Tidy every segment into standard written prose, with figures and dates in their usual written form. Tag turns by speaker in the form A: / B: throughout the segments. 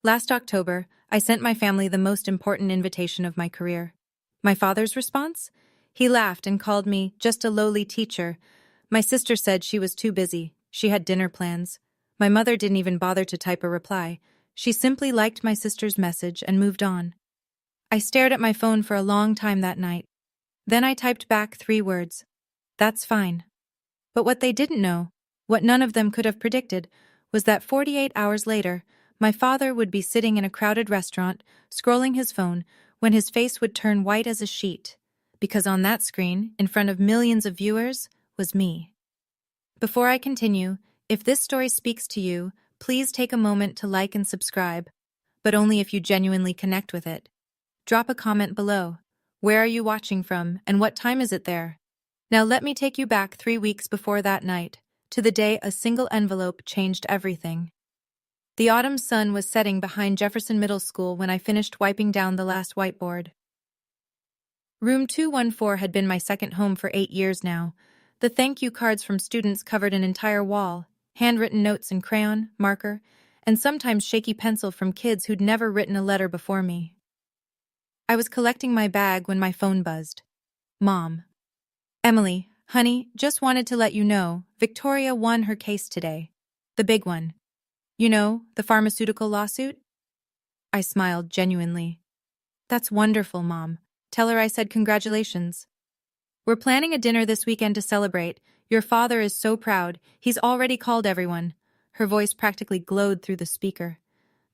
A: Last October, I sent my family the most important invitation of my career. My father's response? He laughed and called me just a lowly teacher. My sister said she was too busy. She had dinner plans. My mother didn't even bother to type a reply. She simply liked my sister's message and moved on. I stared at my phone for a long time that night. Then I typed back 3 words. That's fine. But what they didn't know, what none of them could have predicted, was that 48 hours later, my father would be sitting in a crowded restaurant, scrolling his phone, when his face would turn white as a sheet, because on that screen, in front of millions of viewers, was me. Before I continue, if this story speaks to you, please take a moment to like and subscribe, but only if you genuinely connect with it. Drop a comment below. Where are you watching from, and what time is it there? Now let me take you back 3 weeks before that night, to the day a single envelope changed everything. The autumn sun was setting behind Jefferson Middle School when I finished wiping down the last whiteboard. Room 214 had been my second home for 8 years now. The thank you cards from students covered an entire wall, handwritten notes in crayon, marker, and sometimes shaky pencil from kids who'd never written a letter before me. I was collecting my bag when my phone buzzed. Mom. Emily, honey, just wanted to let you know, Victoria won her case today. The big one. You know, the pharmaceutical lawsuit? I smiled genuinely. That's wonderful, Mom. Tell her I said congratulations. We're planning a dinner this weekend to celebrate. Your father is so proud. He's already called everyone. Her voice practically glowed through the speaker.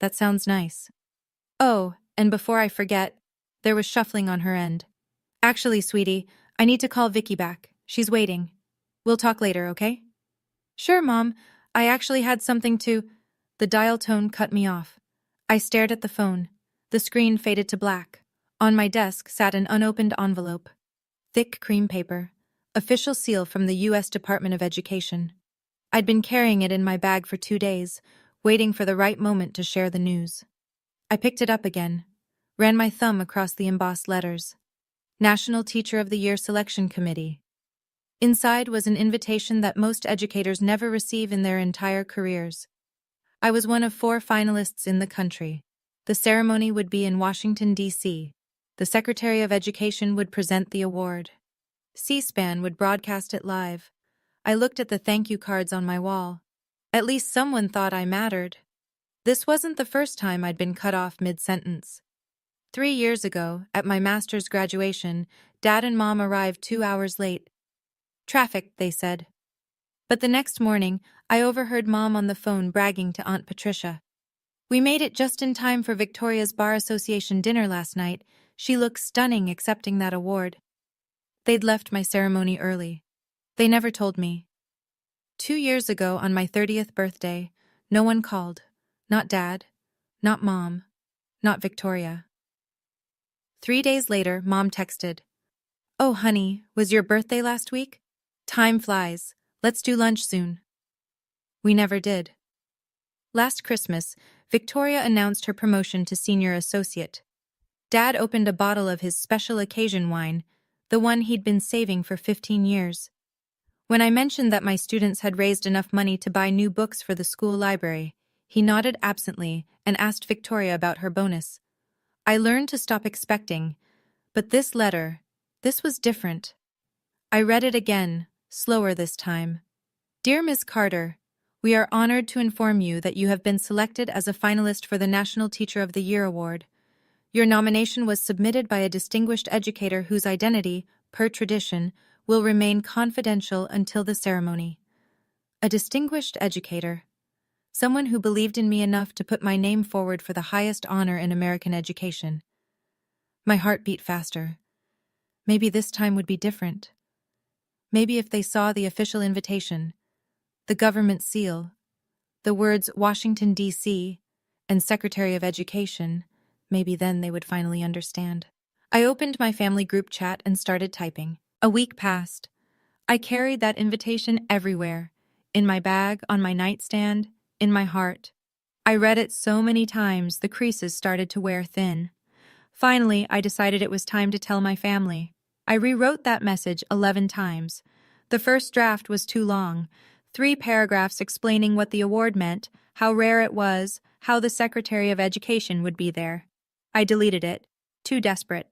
A: That sounds nice. Oh, and before I forget, there was shuffling on her end. Actually, sweetie, I need to call Vicky back. She's waiting. We'll talk later, okay? Sure, Mom. I actually had something to... The dial tone cut me off. I stared at the phone. The screen faded to black. On my desk sat an unopened envelope. Thick cream paper. Official seal from the U.S. Department of Education. I'd been carrying it in my bag for 2 days, waiting for the right moment to share the news. I picked it up again, ran my thumb across the embossed letters. National Teacher of the Year Selection Committee. Inside was an invitation that most educators never receive in their entire careers. I was one of 4 finalists in the country. The ceremony would be in Washington, D.C. The Secretary of Education would present the award. C-SPAN would broadcast it live. I looked at the thank you cards on my wall. At least someone thought I mattered. This wasn't the first time I'd been cut off mid-sentence. 3 years ago, at my master's graduation, Dad and Mom arrived 2 hours late. Traffic, they said. But the next morning, I overheard Mom on the phone bragging to Aunt Patricia. We made it just in time for Victoria's Bar Association dinner last night. She looked stunning accepting that award. They'd left my ceremony early. They never told me. 2 years ago, on my 30th birthday, no one called. Not Dad, not Mom, not Victoria. 3 days later, Mom texted, "Oh, honey, was your birthday last week? Time flies. Let's do lunch soon." We never did. Last Christmas, Victoria announced her promotion to senior associate. Dad opened a bottle of his special occasion wine, the one he'd been saving for 15 years. When I mentioned that my students had raised enough money to buy new books for the school library, he nodded absently and asked Victoria about her bonus. I learned to stop expecting, but this letter, this was different. I read it again, slower this time. Dear Ms. Carter, we are honored to inform you that you have been selected as a finalist for the National Teacher of the Year Award. Your nomination was submitted by a distinguished educator whose identity, per tradition, will remain confidential until the ceremony. A distinguished educator. Someone who believed in me enough to put my name forward for the highest honor in American education. My heart beat faster. Maybe this time would be different. Maybe if they saw the official invitation, the government seal, the words Washington, D.C., and Secretary of Education, maybe then they would finally understand. I opened my family group chat and started typing. A week passed. I carried that invitation everywhere, in my bag, on my nightstand, in my heart. I read it so many times the creases started to wear thin. Finally, I decided it was time to tell my family. I rewrote that message 11 times. The first draft was too long. 3 paragraphs explaining what the award meant, how rare it was, how the Secretary of Education would be there. I deleted it. Too desperate.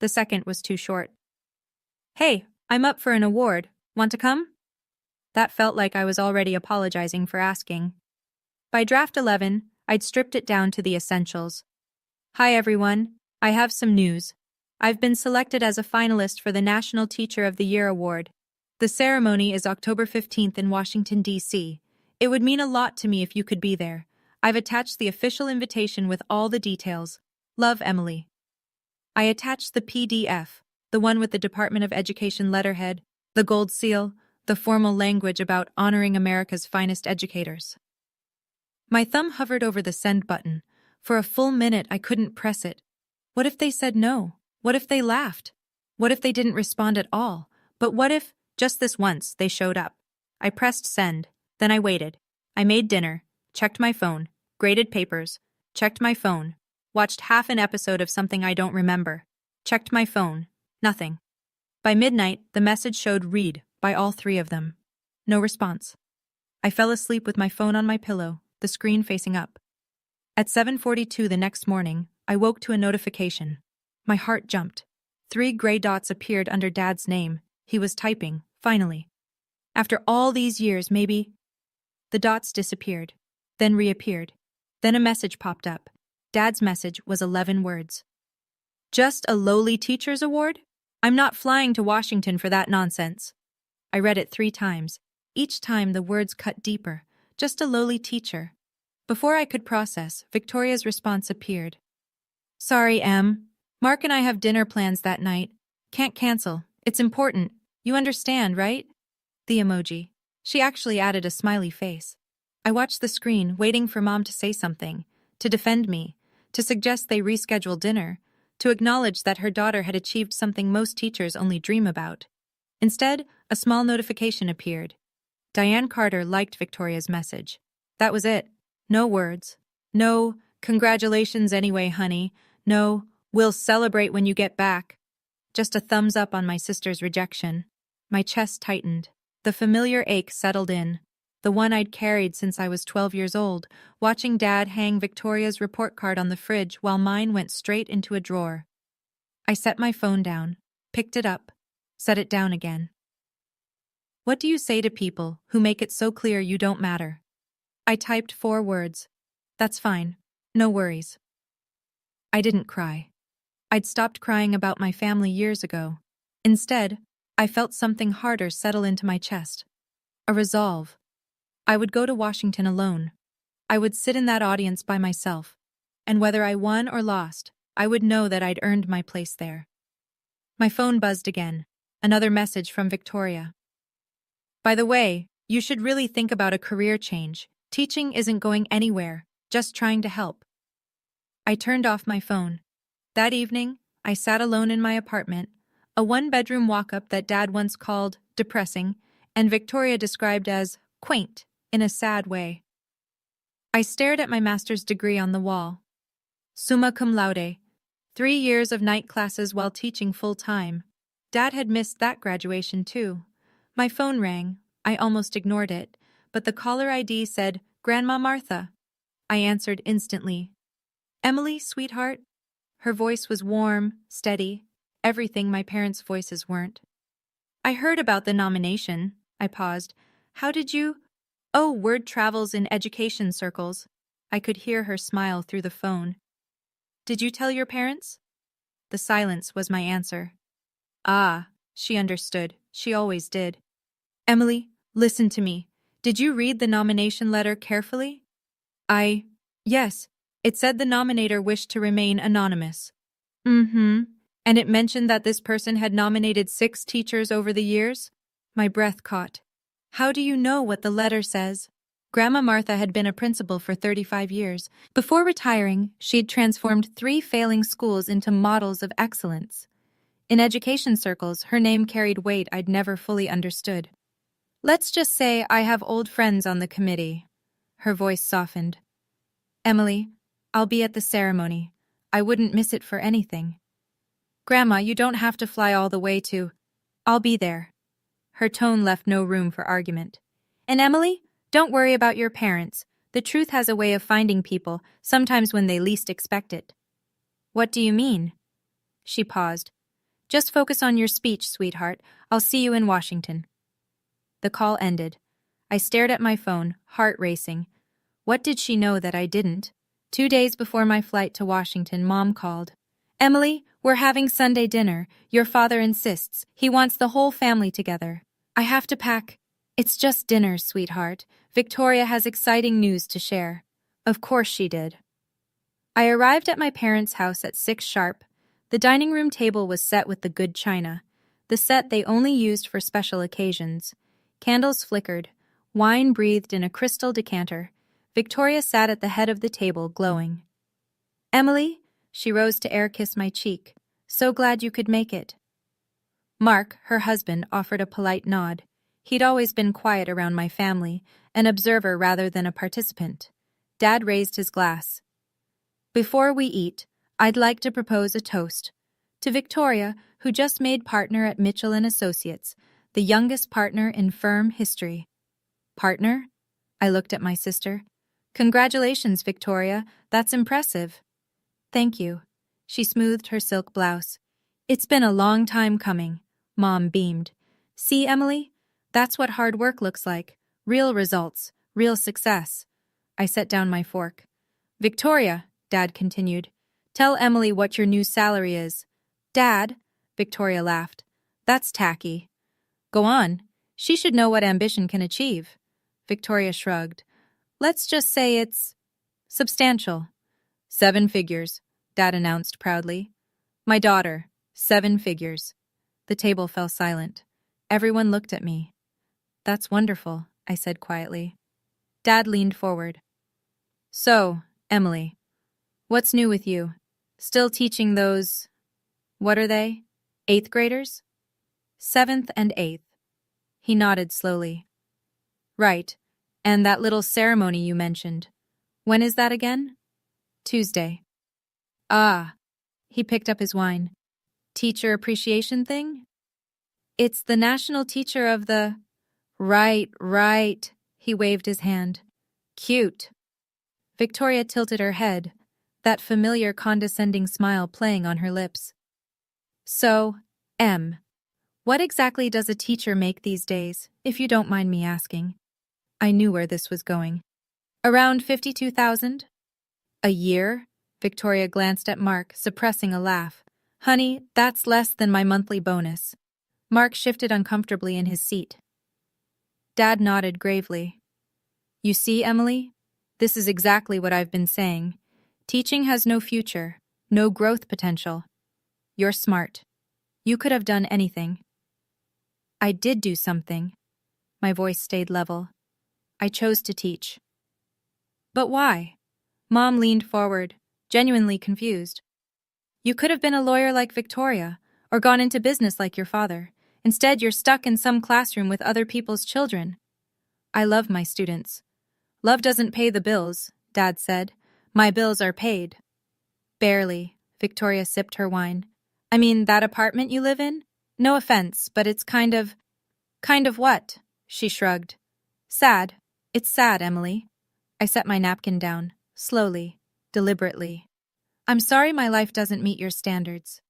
A: The second was too short. Hey, I'm up for an award. Want to come? That felt like I was already apologizing for asking. By draft 11, I'd stripped it down to the essentials. Hi everyone, I have some news. I've been selected as a finalist for the National Teacher of the Year award. The ceremony is October 15th in Washington, D.C. It would mean a lot to me if you could be there. I've attached the official invitation with all the details. Love, Emily. I attached the PDF, the one with the Department of Education letterhead, the gold seal, the formal language about honoring America's finest educators. My thumb hovered over the send button. For a full minute, I couldn't press it. What if they said no? What if they laughed? What if they didn't respond at all? But what if, just this once, they showed up? I pressed send, then I waited. I made dinner, checked my phone, graded papers, checked my phone, watched half an episode of something I don't remember, checked my phone, nothing. By midnight, the message showed read by all three of them. No response. I fell asleep with my phone on my pillow, the screen facing up. At 7:42 the next morning, I woke to a notification. My heart jumped. 3 gray dots appeared under Dad's name. He was typing, finally. After all these years, maybe. The dots disappeared, then reappeared. Then a message popped up. Dad's message was 11 words. Just a lowly teacher's award? I'm not flying to Washington for that nonsense. I read it 3 times. Each time the words cut deeper. Just a lowly teacher. Before I could process, Victoria's response appeared. Sorry, Em. Mark and I have dinner plans that night. Can't cancel. It's important. You understand, right? The emoji. She actually added a smiley face. I watched the screen, waiting for Mom to say something, to defend me, to suggest they reschedule dinner, to acknowledge that her daughter had achieved something most teachers only dream about. Instead, a small notification appeared. Diane Carter liked Victoria's message. That was it. No words. No, congratulations anyway, honey. No, we'll celebrate when you get back. Just a thumbs up on my sister's rejection. My chest tightened. The familiar ache settled in. The one I'd carried since I was 12 years old, watching Dad hang Victoria's report card on the fridge while mine went straight into a drawer. I set my phone down, picked it up, set it down again. What do you say to people who make it so clear you don't matter? I typed 4 words. That's fine. No worries. I didn't cry. I'd stopped crying about my family years ago. Instead, I felt something harder settle into my chest. A resolve. I would go to Washington alone. I would sit in that audience by myself. And whether I won or lost, I would know that I'd earned my place there. My phone buzzed again. Another message from Victoria. By the way, you should really think about a career change. Teaching isn't going anywhere, just trying to help. I turned off my phone. That evening, I sat alone in my apartment, a 1-bedroom walk-up that Dad once called depressing, and Victoria described as quaint in a sad way. I stared at my master's degree on the wall. Summa cum laude, 3 years of night classes while teaching full-time. Dad had missed that graduation too. My phone rang. I almost ignored it, but the caller ID said, Grandma Martha. I answered instantly. Emily, sweetheart? Her voice was warm, steady, everything my parents' voices weren't. I heard about the nomination. I paused. How did you? Oh, word travels in education circles. I could hear her smile through the phone. Did you tell your parents? The silence was my answer. Ah, she understood. She always did. Emily, listen to me. Did you read the nomination letter carefully? Yes. It said the nominator wished to remain anonymous. And it mentioned that this person had nominated 6 teachers over the years? My breath caught. How do you know what the letter says? Grandma Martha had been a principal for 35 years. Before retiring, she'd transformed 3 failing schools into models of excellence. In education circles, her name carried weight I'd never fully understood. Let's just say I have old friends on the committee. Her voice softened. Emily, I'll be at the ceremony. I wouldn't miss it for anything. Grandma, you don't have to fly all the way to... I'll be there. Her tone left no room for argument. And Emily, don't worry about your parents. The truth has a way of finding people, sometimes when they least expect it. What do you mean? She paused. Just focus on your speech, sweetheart. I'll see you in Washington. The call ended. I stared at my phone, heart racing. What did she know that I didn't? 2 days before my flight to Washington, Mom called. Emily, we're having Sunday dinner. Your father insists. He wants the whole family together. I have to pack. It's just dinner, sweetheart. Victoria has exciting news to share. Of course she did. I arrived at my parents' house at 6 sharp. The dining room table was set with the good china, the set they only used for special occasions. Candles flickered. Wine breathed in a crystal decanter. Victoria sat at the head of the table, glowing. Emily, she rose to air-kiss my cheek. So glad you could make it. Mark, her husband, offered a polite nod. He'd always been quiet around my family, an observer rather than a participant. Dad raised his glass. Before we eat, I'd like to propose a toast to Victoria, who just made partner at Mitchell & Associates, the youngest partner in firm history. Partner? I looked at my sister. Congratulations, Victoria. That's impressive. Thank you. She smoothed her silk blouse. It's been a long time coming. Mom beamed. See, Emily? That's what hard work looks like. Real results, real success. I set down my fork. Victoria, Dad continued, tell Emily what your new salary is. Dad, Victoria laughed. That's tacky. Go on. She should know what ambition can achieve. Victoria shrugged. Let's just say it's substantial. 7 figures, Dad announced proudly. My daughter, 7 figures. The table fell silent. Everyone looked at me. That's wonderful, I said quietly. Dad leaned forward. So, Emily, what's new with you? Still teaching those, what are they? 8th graders? 7th and 8th. He nodded slowly. Right, and that little ceremony you mentioned. When is that again? Tuesday. Ah, he picked up his wine. Teacher appreciation thing? It's the national teacher of the... Right, he waved his hand. Cute. Victoria tilted her head, that familiar condescending smile playing on her lips. So, what exactly does a teacher make these days, if you don't mind me asking? I knew where this was going. Around 52,000? A year? Victoria glanced at Mark, suppressing a laugh. Honey, that's less than my monthly bonus. Mark shifted uncomfortably in his seat. Dad nodded gravely. You see, Emily? This is exactly what I've been saying. Teaching has no future, no growth potential. You're smart. You could have done anything. I did do something. My voice stayed level. I chose to teach. But why? Mom leaned forward, genuinely confused. You could have been a lawyer like Victoria, or gone into business like your father. Instead, you're stuck in some classroom with other people's children. I love my students. Love doesn't pay the bills, Dad said. My bills are paid. Barely, Victoria sipped her wine. I mean, that apartment you live in? No offense, but it's kind of... Kind of what? She shrugged. Sad. It's sad, Emily. I set my napkin down, slowly, deliberately. I'm sorry my life doesn't meet your standards.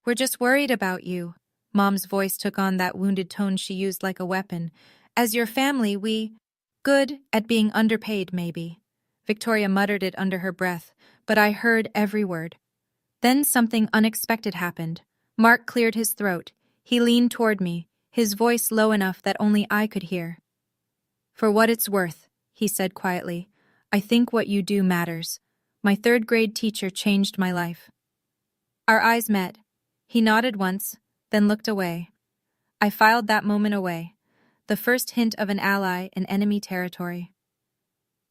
A: We're just worried about you. Mom's voice took on that wounded tone she used like a weapon. As your family, we... Good at being underpaid, maybe. Victoria muttered it under her breath, but I heard every word. Then something unexpected happened. Mark cleared his throat. He leaned toward me, his voice low enough that only I could hear. For what it's worth, he said quietly, I think what you do matters. My 3rd grade teacher changed my life. Our eyes met. He nodded once, then looked away. I filed that moment away, the first hint of an ally in enemy territory.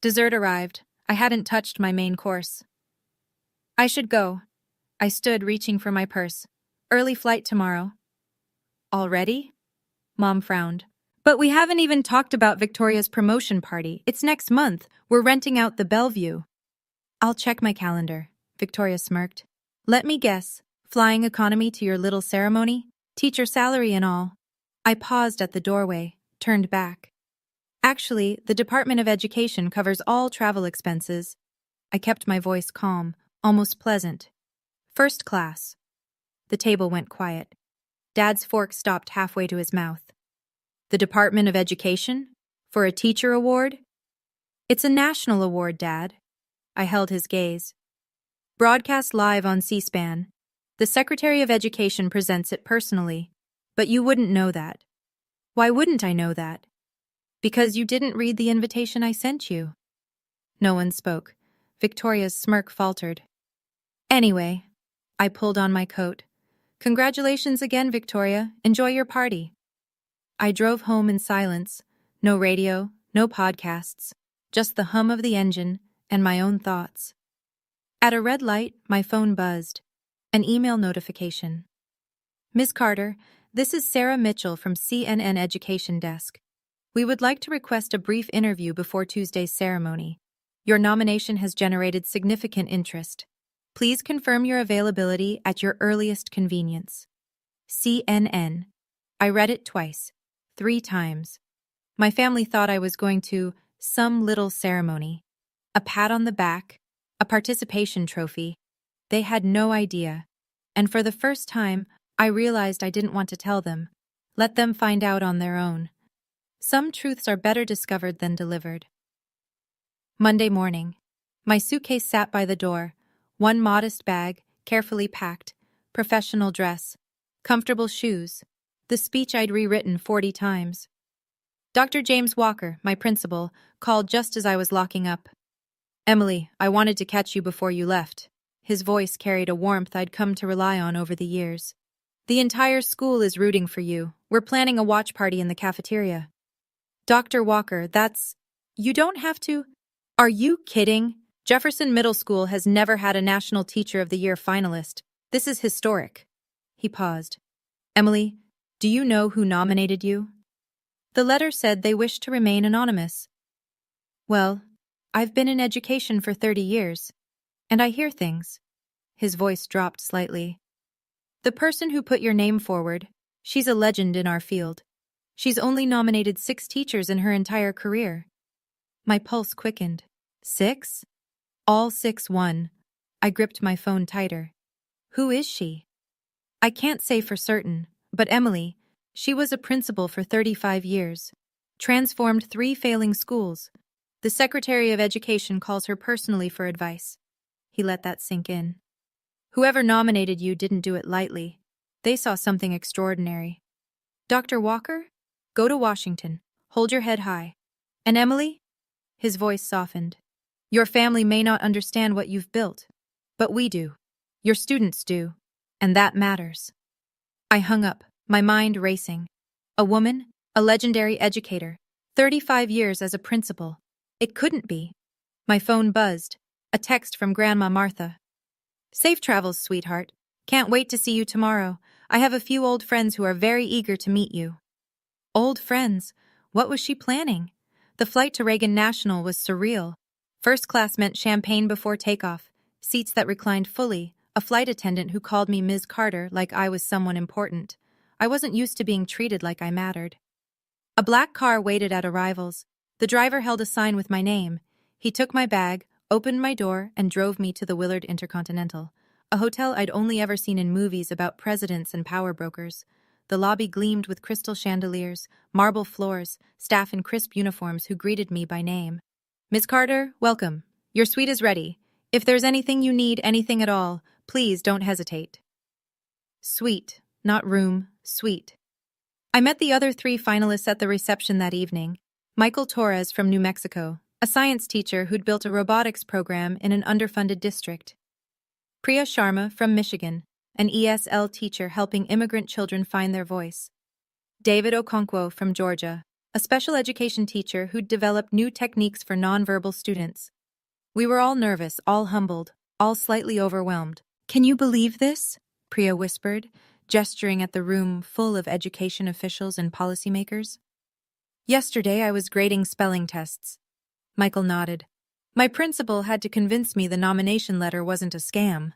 A: Dessert arrived. I hadn't touched my main course. I should go. I stood reaching for my purse. Early flight tomorrow. Already? Mom frowned. But we haven't even talked about Victoria's promotion party. It's next month. We're renting out the Bellevue. I'll check my calendar, Victoria smirked. Let me guess. Flying economy to your little ceremony? Teacher salary and all. I paused at the doorway, turned back. Actually, the Department of Education covers all travel expenses. I kept my voice calm, almost pleasant. First class. The table went quiet. Dad's fork stopped halfway to his mouth. The Department of Education? For a teacher award? It's a national award, Dad. I held his gaze. Broadcast live on C-SPAN. The Secretary of Education presents it personally. But you wouldn't know that. Why wouldn't I know that? Because you didn't read the invitation I sent you. No one spoke. Victoria's smirk faltered. Anyway, I pulled on my coat. Congratulations again, Victoria. Enjoy your party. I drove home in silence. No radio, no podcasts. Just the hum of the engine and my own thoughts. At a red light, my phone buzzed. An email notification. Ms. Carter, this is Sarah Mitchell from CNN Education Desk. We would like to request a brief interview before Tuesday's ceremony. Your nomination has generated significant interest. Please confirm your availability at your earliest convenience. CNN. I read it twice, 3 times. My family thought I was going to some little ceremony. A pat on the back, a participation trophy. They had no idea. And for the first time, I realized I didn't want to tell them. Let them find out on their own. Some truths are better discovered than delivered. Monday morning. My suitcase sat by the door. One modest bag, carefully packed, professional dress, comfortable shoes, the speech I'd rewritten 40 times. Dr. James Walker, my principal, called just as I was locking up. Emily, I wanted to catch you before you left. His voice carried a warmth I'd come to rely on over the years. The entire school is rooting for you. We're planning a watch party in the cafeteria. Dr. Walker, you don't have to. Are you kidding? Jefferson Middle School has never had a National Teacher of the Year finalist. This is historic. He paused. Emily, do you know who nominated you? The letter said they wished to remain anonymous. Well, I've been in education for 30 years, and I hear things. His voice dropped slightly. The person who put your name forward, she's a legend in our field. She's only nominated 6 teachers in her entire career. My pulse quickened. 6? All 6 won. I gripped my phone tighter. Who is she? I can't say for certain, but Emily, she was a principal for 35 years. Transformed 3 failing schools. The Secretary of Education calls her personally for advice. He let that sink in. Whoever nominated you didn't do it lightly. They saw something extraordinary. Dr. Walker? Go to Washington. Hold your head high. And Emily? His voice softened. Your family may not understand what you've built, but we do. Your students do. And that matters. I hung up, my mind racing. A woman, a legendary educator, 35 years as a principal. It couldn't be. My phone buzzed. A text from Grandma Martha. Safe travels, sweetheart. Can't wait to see you tomorrow. I have a few old friends who are very eager to meet you. Old friends? What was she planning? The flight to Reagan National was surreal. First class meant champagne before takeoff, seats that reclined fully, a flight attendant who called me Ms. Carter like I was someone important. I wasn't used to being treated like I mattered. A black car waited at arrivals. The driver held a sign with my name. He took my bag, opened my door, and drove me to the Willard Intercontinental, a hotel I'd only ever seen in movies about presidents and power brokers. The lobby gleamed with crystal chandeliers, marble floors, staff in crisp uniforms who greeted me by name. Miss Carter, welcome. Your suite is ready. If there's anything you need, anything at all, please don't hesitate. Suite, not room, suite. I met the other 3 finalists at the reception that evening. Michael Torres from New Mexico, a science teacher who'd built a robotics program in an underfunded district. Priya Sharma from Michigan, an ESL teacher helping immigrant children find their voice. David Okonkwo from Georgia, a special education teacher who'd developed new techniques for nonverbal students. We were all nervous, all humbled, all slightly overwhelmed. Can you believe this? Priya whispered, gesturing at the room full of education officials and policymakers. Yesterday I was grading spelling tests. Michael nodded. My principal had to convince me the nomination letter wasn't a scam.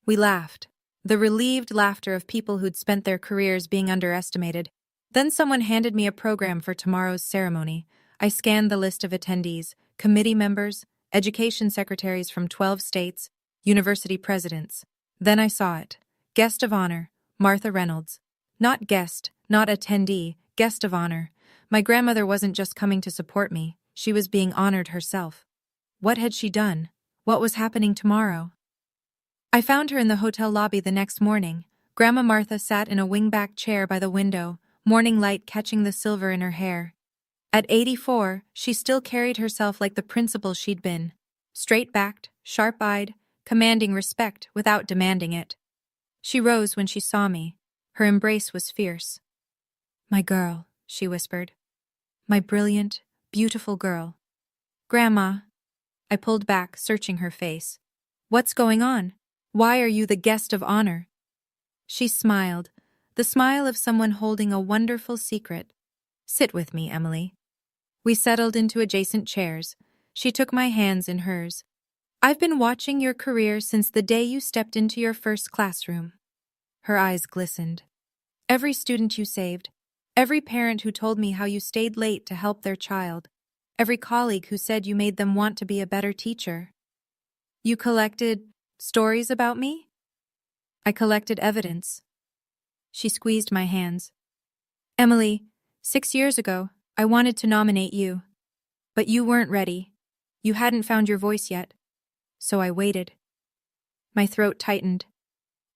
A: We laughed, the relieved laughter of people who'd spent their careers being underestimated. Then someone handed me a program for tomorrow's ceremony. I scanned the list of attendees, committee members, education secretaries from 12 states, university presidents. Then I saw it. Guest of honor, Martha Reynolds. Not guest, not attendee, guest of honor. My grandmother wasn't just coming to support me, she was being honored herself. What had she done? What was happening tomorrow? I found her in the hotel lobby the next morning. Grandma Martha sat in a wingback chair by the window, morning light catching the silver in her hair. At 84, she still carried herself like the principal she'd been. Straight-backed, sharp-eyed, commanding respect without demanding it. She rose when she saw me. Her embrace was fierce. "My girl," she whispered. "My brilliant, beautiful girl." "Grandma." I pulled back, searching her face. "What's going on? Why are you the guest of honor?" She smiled, the smile of someone holding a wonderful secret. "Sit with me, Emily." We settled into adjacent chairs. She took my hands in hers. "I've been watching your career since the day you stepped into your first classroom." Her eyes glistened. "Every student you saved, every parent who told me how you stayed late to help their child, every colleague who said you made them want to be a better teacher. You collected stories about me?" "I collected evidence." She squeezed my hands. "Emily, 6 years ago, I wanted to nominate you. But you weren't ready. You hadn't found your voice yet. So I waited." My throat tightened.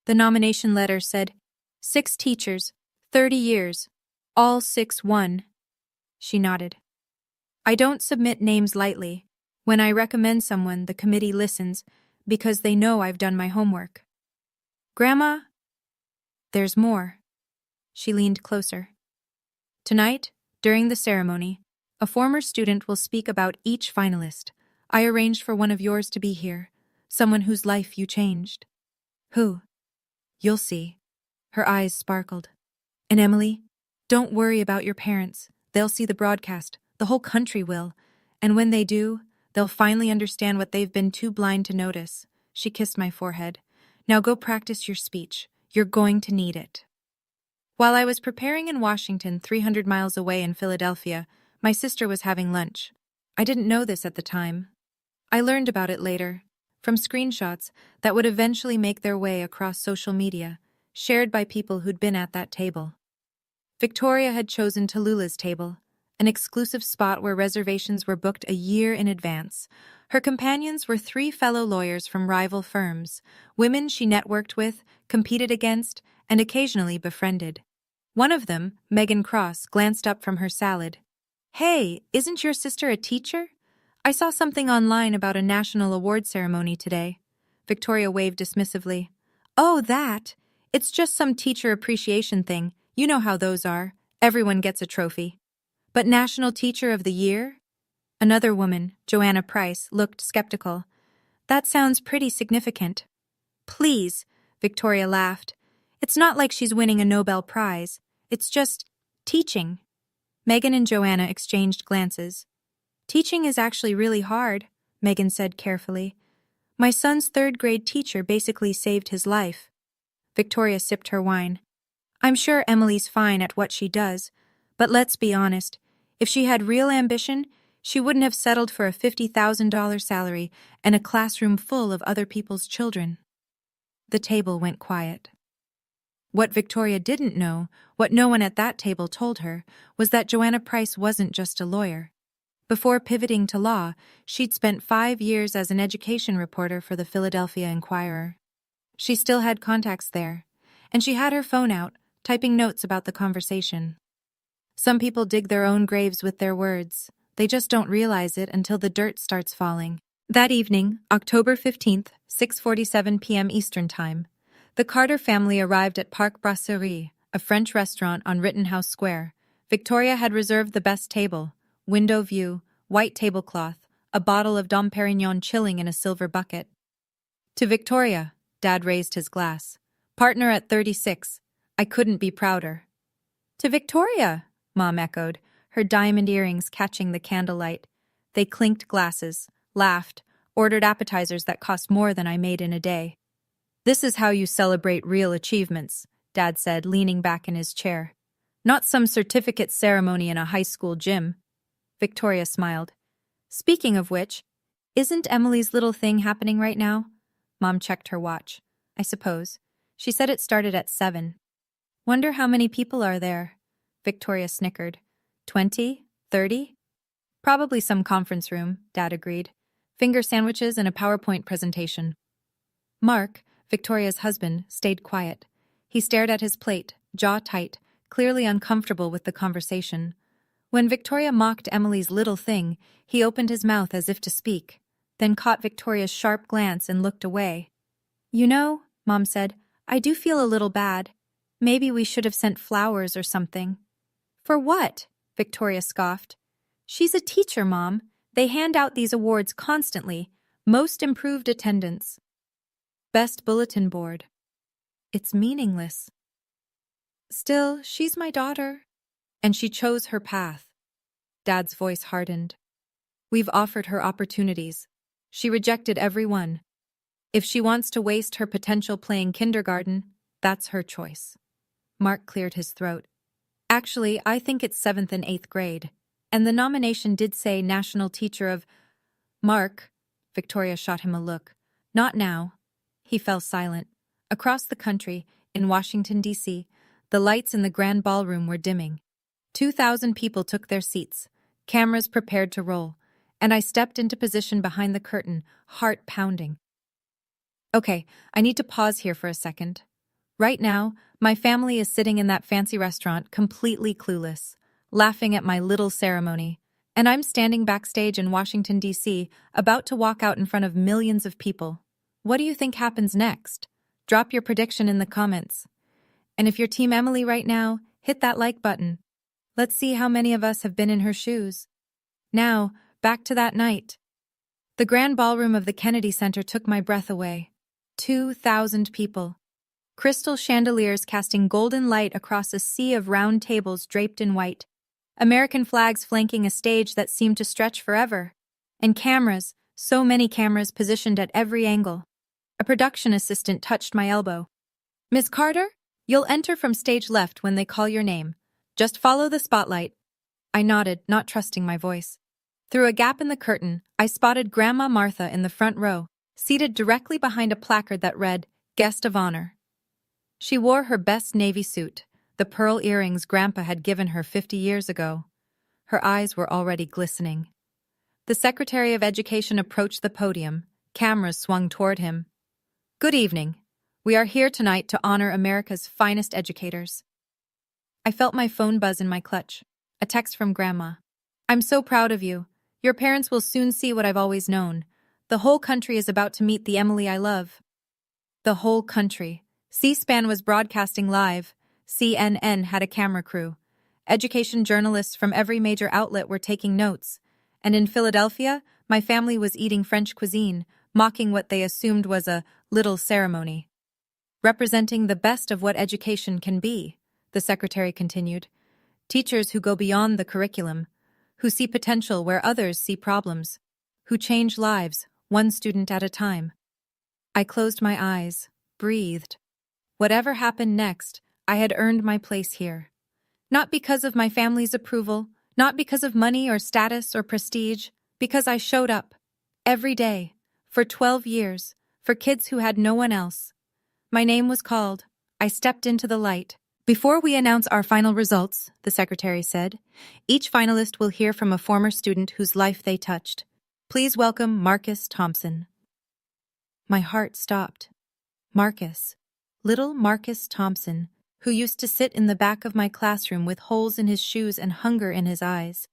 A: The nomination letter said, 6 teachers, 30 years, all 6 won. She nodded. "I don't submit names lightly. When I recommend someone, the committee listens, because they know I've done my homework." "Grandma?" "There's more." She leaned closer. "Tonight, during the ceremony, a former student will speak about each finalist. I arranged for one of yours to be here, someone whose life you changed." "Who?" "You'll see." Her eyes sparkled. "And Emily, don't worry about your parents. They'll see the broadcast. The whole country will. And when they do, they'll finally understand what they've been too blind to notice." She kissed my forehead. "Now go practice your speech. You're going to need it." While I was preparing in Washington, 300 miles away in Philadelphia, my sister was having lunch. I didn't know this at the time. I learned about it later, from screenshots that would eventually make their way across social media, shared by people who'd been at that table. Victoria had chosen Tallulah's table, an exclusive spot where reservations were booked a year in advance. Her companions were 3 fellow lawyers from rival firms, women she networked with, competed against, and occasionally befriended. One of them, Megan Cross, glanced up from her salad. "Hey, isn't your sister a teacher? I saw something online about a national award ceremony today." Victoria waved dismissively. "Oh, that? It's just some teacher appreciation thing. You know how those are. Everyone gets a trophy." "But National Teacher of the Year?" Another woman, Joanna Price, looked skeptical. "That sounds pretty significant." "Please," Victoria laughed. "It's not like she's winning a Nobel Prize. It's just teaching." Megan and Joanna exchanged glances. "Teaching is actually really hard," Megan said carefully. "My son's 3rd-grade teacher basically saved his life." Victoria sipped her wine. "I'm sure Emily's fine at what she does, but let's be honest. If she had real ambition, she wouldn't have settled for a $50,000 salary and a classroom full of other people's children." The table went quiet. What Victoria didn't know, what no one at that table told her, was that Joanna Price wasn't just a lawyer. Before pivoting to law, she'd spent 5 years as an education reporter for the Philadelphia Inquirer. She still had contacts there, and she had her phone out, typing notes about the conversation. Some people dig their own graves with their words. They just don't realize it until the dirt starts falling. That evening, October 15th, 6:47 p.m. Eastern Time, the Carter family arrived at Parc Brasserie, a French restaurant on Rittenhouse Square. Victoria had reserved the best table, window view, white tablecloth, a bottle of Dom Perignon chilling in a silver bucket. "To Victoria," Dad raised his glass. "Partner at 36. I couldn't be prouder." "To Victoria," Mom echoed, her diamond earrings catching the candlelight. They clinked glasses, laughed, ordered appetizers that cost more than I made in a day. "This is how you celebrate real achievements," Dad said, leaning back in his chair. "Not some certificate ceremony in a high school gym." Victoria smiled. Speaking of which, isn't Emily's little thing happening right now? Mom checked her watch. I suppose. She said it started at 7. Wonder how many people are there? Victoria snickered. 20? 30? Probably some conference room, Dad agreed. Finger sandwiches and a PowerPoint presentation. Mark, Victoria's husband, stayed quiet. He stared at his plate, jaw tight, clearly uncomfortable with the conversation. When Victoria mocked Emily's little thing, he opened his mouth as if to speak, then caught Victoria's sharp glance and looked away. You know, Mom said, I do feel a little bad. Maybe we should have sent flowers or something. For what? Victoria scoffed. She's a teacher, Mom. They hand out these awards constantly. Most improved attendance. Best bulletin board. It's meaningless. Still, she's my daughter. And she chose her path. Dad's voice hardened. We've offered her opportunities. She rejected every one. If she wants to waste her potential playing kindergarten, that's her choice. Mark cleared his throat. Actually, I think it's 7th and 8th grade. And the nomination did say National Teacher of... Mark, Victoria shot him a look. Not now. He fell silent. Across the country, in Washington, D.C., the lights in the grand ballroom were dimming. 2,000 people took their seats, cameras prepared to roll, and I stepped into position behind the curtain, heart pounding. Okay, I need to pause here for a second. Right now, my family is sitting in that fancy restaurant completely clueless, laughing at my little ceremony, and I'm standing backstage in Washington, D.C., about to walk out in front of millions of people. What do you think happens next? Drop your prediction in the comments. And if you're Team Emily right now, hit that like button. Let's see how many of us have been in her shoes. Now, back to that night. The grand ballroom of the Kennedy Center took my breath away. 2,000 people. Crystal chandeliers casting golden light across a sea of round tables draped in white. American flags flanking a stage that seemed to stretch forever. And cameras, so many cameras positioned at every angle. A production assistant touched my elbow. Miss Carter, you'll enter from stage left when they call your name. Just follow the spotlight. I nodded, not trusting my voice. Through a gap in the curtain, I spotted Grandma Martha in the front row, seated directly behind a placard that read, Guest of Honor. She wore her best navy suit, the pearl earrings Grandpa had given her 50 years ago. Her eyes were already glistening. The Secretary of Education approached the podium. Cameras swung toward him. Good evening. We are here tonight to honor America's finest educators. I felt my phone buzz in my clutch. A text from Grandma. I'm so proud of you. Your parents will soon see what I've always known. The whole country is about to meet the Emily I love. The whole country. C-SPAN was broadcasting live. CNN had a camera crew. Education journalists from every major outlet were taking notes. And in Philadelphia, my family was eating French cuisine, mocking what they assumed was a little ceremony. Representing the best of what education can be, the secretary continued. Teachers who go beyond the curriculum, who see potential where others see problems, who change lives, one student at a time. I closed my eyes, breathed. Whatever happened next, I had earned my place here. Not because of my family's approval, not because of money or status or prestige, because I showed up. Every day. For 12 years. For kids who had no one else. My name was called. I stepped into the light. Before we announce our final results, the secretary said, each finalist will hear from a former student whose life they touched. Please welcome Marcus Thompson. My heart stopped. Marcus. Little Marcus Thompson, who used to sit in the back of my classroom with holes in his shoes and hunger in his eyes,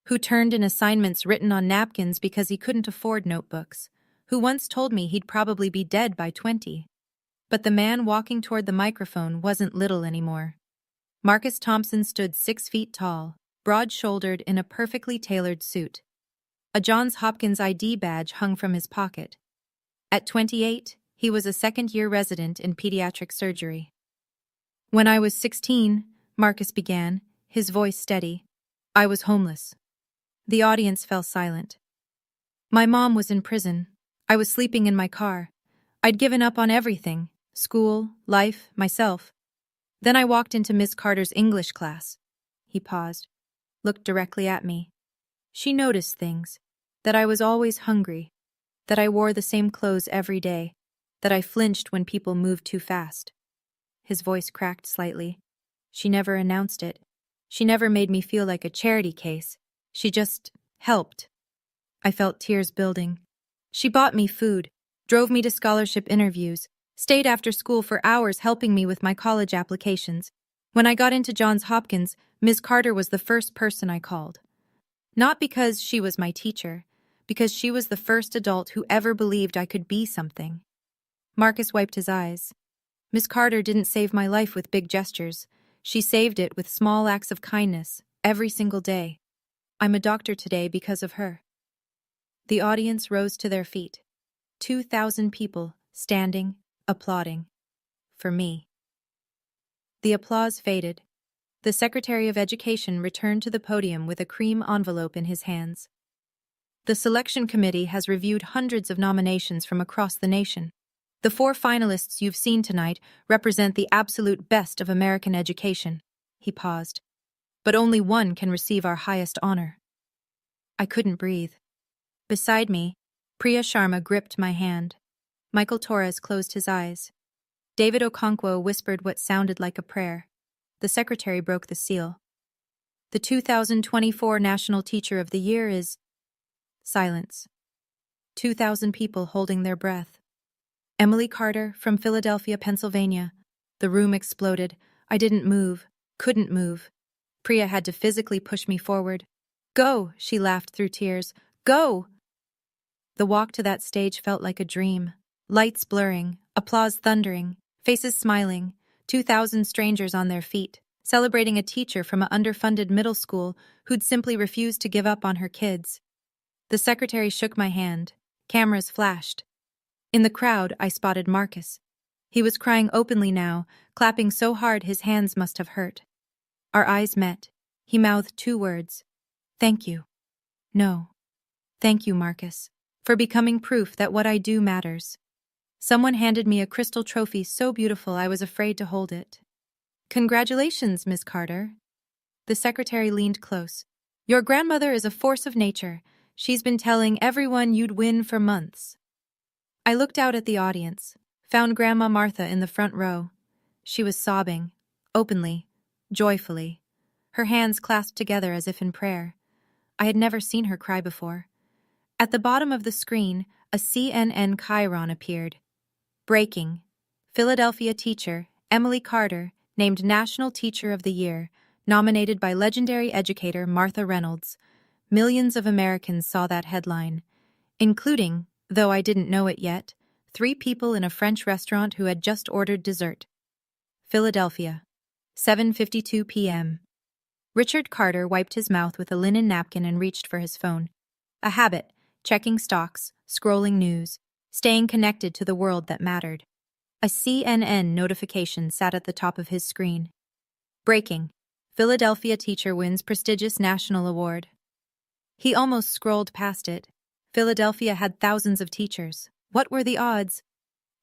A: who turned in assignments written on napkins because he couldn't afford notebooks, who once told me he'd probably be dead by 20. But the man walking toward the microphone wasn't little anymore. Marcus Thompson stood 6 feet tall, broad-shouldered in a perfectly tailored suit. A Johns Hopkins ID badge hung from his pocket. At 28, he was a second-year resident in pediatric surgery. When I was 16, Marcus began, his voice steady, I was homeless. The audience fell silent. My mom was in prison. I was sleeping in my car. I'd given up on everything, school, life, myself. Then I walked into Miss Carter's English class. He paused, looked directly at me. She noticed things. That I was always hungry. That I wore the same clothes every day. That I flinched when people moved too fast. His voice cracked slightly. She never announced it. She never made me feel like a charity case. She just helped. I felt tears building. She bought me food, drove me to scholarship interviews, stayed after school for hours helping me with my college applications. When I got into Johns Hopkins, Ms. Carter was the first person I called. Not because she was my teacher, because she was the first adult who ever believed I could be something. Marcus wiped his eyes. Miss Carter didn't save my life with big gestures. She saved it with small acts of kindness, every single day. I'm a doctor today because of her. The audience rose to their feet. 2,000 people, standing, applauding. For me. The applause faded. The Secretary of Education returned to the podium with a cream envelope in his hands. The selection committee has reviewed hundreds of nominations from across the nation. The 4 finalists you've seen tonight represent the absolute best of American education. He paused. But only one can receive our highest honor. I couldn't breathe. Beside me, Priya Sharma gripped my hand. Michael Torres closed his eyes. David Okonkwo whispered what sounded like a prayer. The secretary broke the seal. The 2024 National Teacher of the Year is... Silence. 2,000 people holding their breath. Emily Carter, from Philadelphia, Pennsylvania. The room exploded. I didn't move, couldn't move. Priya had to physically push me forward. Go, she laughed through tears. Go! The walk to that stage felt like a dream. Lights blurring, applause thundering, faces smiling, 2,000 strangers on their feet, celebrating a teacher from an underfunded middle school who'd simply refused to give up on her kids. The secretary shook my hand. Cameras flashed. In the crowd, I spotted Marcus. He was crying openly now, clapping so hard his hands must have hurt. Our eyes met. He mouthed 2 words. Thank you. No. Thank you, Marcus, for becoming proof that what I do matters. Someone handed me a crystal trophy so beautiful I was afraid to hold it. Congratulations, Miss Carter. The secretary leaned close. Your grandmother is a force of nature. She's been telling everyone you'd win for months. I looked out at the audience, found Grandma Martha in the front row. She was sobbing, openly, joyfully, her hands clasped together as if in prayer. I had never seen her cry before. At the bottom of the screen, a CNN chyron appeared. Breaking. Philadelphia teacher, Emily Carter, named National Teacher of the Year, nominated by legendary educator Martha Reynolds. Millions of Americans saw that headline, including, though I didn't know it yet, 3 people in a French restaurant who had just ordered dessert. Philadelphia. 7:52 p.m. Richard Carter wiped his mouth with a linen napkin and reached for his phone. A habit, checking stocks, scrolling news, staying connected to the world that mattered. A CNN notification sat at the top of his screen. Breaking. Philadelphia teacher wins prestigious national award. He almost scrolled past it. Philadelphia had thousands of teachers. What were the odds?